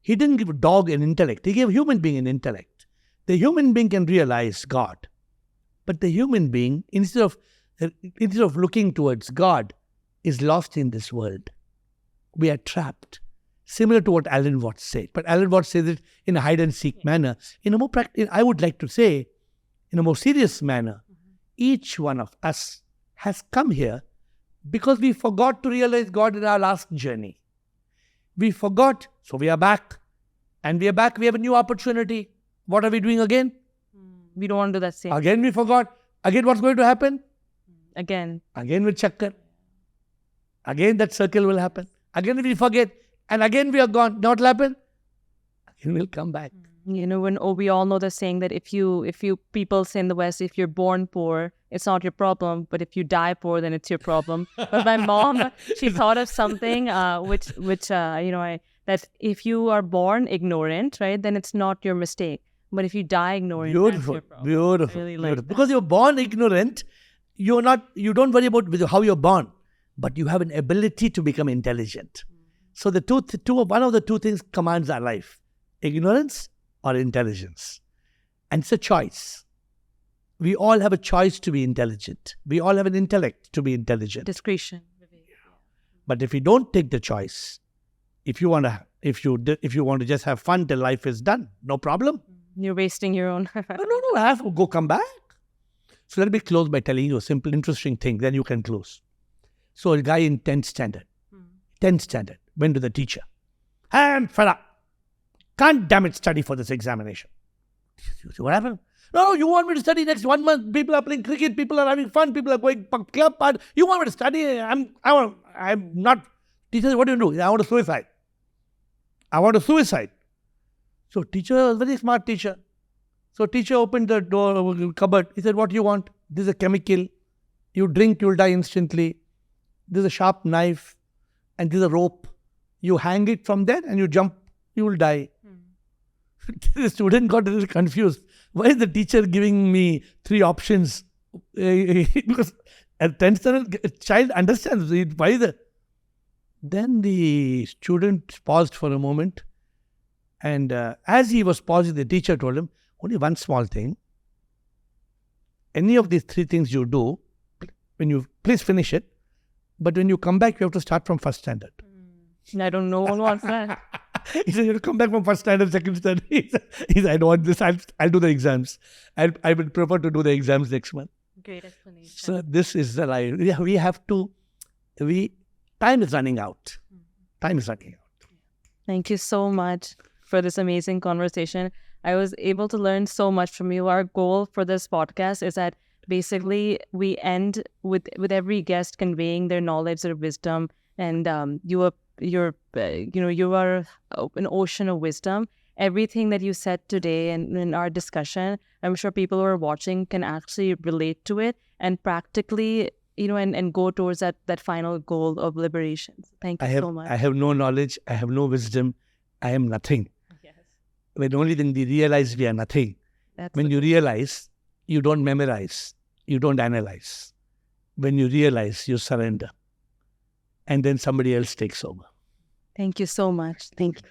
He didn't give a dog an intellect. He gave a human being an intellect. The human being can realize God. But the human being, instead of looking towards God, is lost in this world. We are trapped. Similar to what Alan Watts said. But Alan Watts says it in a hide-and-seek manner. In a more I would like to say, in a more serious manner, each one of us has come here because we forgot to realize God in our last journey. We forgot, so we are back. And we are back, we have a new opportunity. What are we doing again? We don't want to do that same. Again we forgot. Again what's going to happen? Again with chakkar. Again that circle will happen. Again we forget. And again we are gone. What will happen? Again we'll come back. When we all know the saying that if you people say in the West, if you're born poor, it's not your problem, but if you die poor, then it's your problem. But my mom, she thought of something that if you are born ignorant, right, then it's not your mistake. But if you die ignorant, that's your problem. Beautiful. Really Beautiful. Because you're born ignorant, you don't worry about how you're born, but you have an ability to become intelligent. So one of the two things commands our life: ignorance or intelligence. And it's a choice. We all have a choice to be intelligent. We all have an intellect to be intelligent. Discretion. But if you don't take the choice, if you want to just have fun till life is done, no problem. You're wasting your own. No, I have to come back. So let me close by telling you a simple, interesting thing. Then you can close. So a guy in 10th standard went to the teacher. I'm fed up. Can't damn it study for this examination. You see what happened? No, you want me to study next 1 month? People are playing cricket. People are having fun. People are going club party. You want me to study? I'm not. Teacher, what do you do? I want to suicide. So teacher was a very smart teacher. So teacher opened the door cupboard. He said, what do you want? This is a chemical. You drink, you'll die instantly. This is a sharp knife. And this is a rope. You hang it from there and you jump, you will die. The student got a little confused. Why is the teacher giving me 3 options? Because a 10th standard child understands. Then the student paused for a moment. And as he was pausing, the teacher told him, only one small thing. Any of these 3 things you do, please finish it. But when you come back, you have to start from first standard. I don't know one wants that. He said, you have to come back from first standard, second standard. He said, I don't want this. I'll do the exams. I would prefer to do the exams next month. Great explanation. So this is the life. We have to, time is running out. Thank you so much for this amazing conversation. I was able to learn so much from you. Our goal for this podcast is that basically we end with every guest conveying their knowledge, their wisdom, and you are an ocean of wisdom. Everything that you said today and in our discussion, I'm sure people who are watching can actually relate to it and practically, and go towards that final goal of liberation. Thank you so much. I have no knowledge. I have no wisdom. I am nothing. Yes. When only then we realize we are nothing. When you realize, you don't memorize. You don't analyze. When you realize, you surrender. And then somebody else takes over. Thank you so much. Thank you.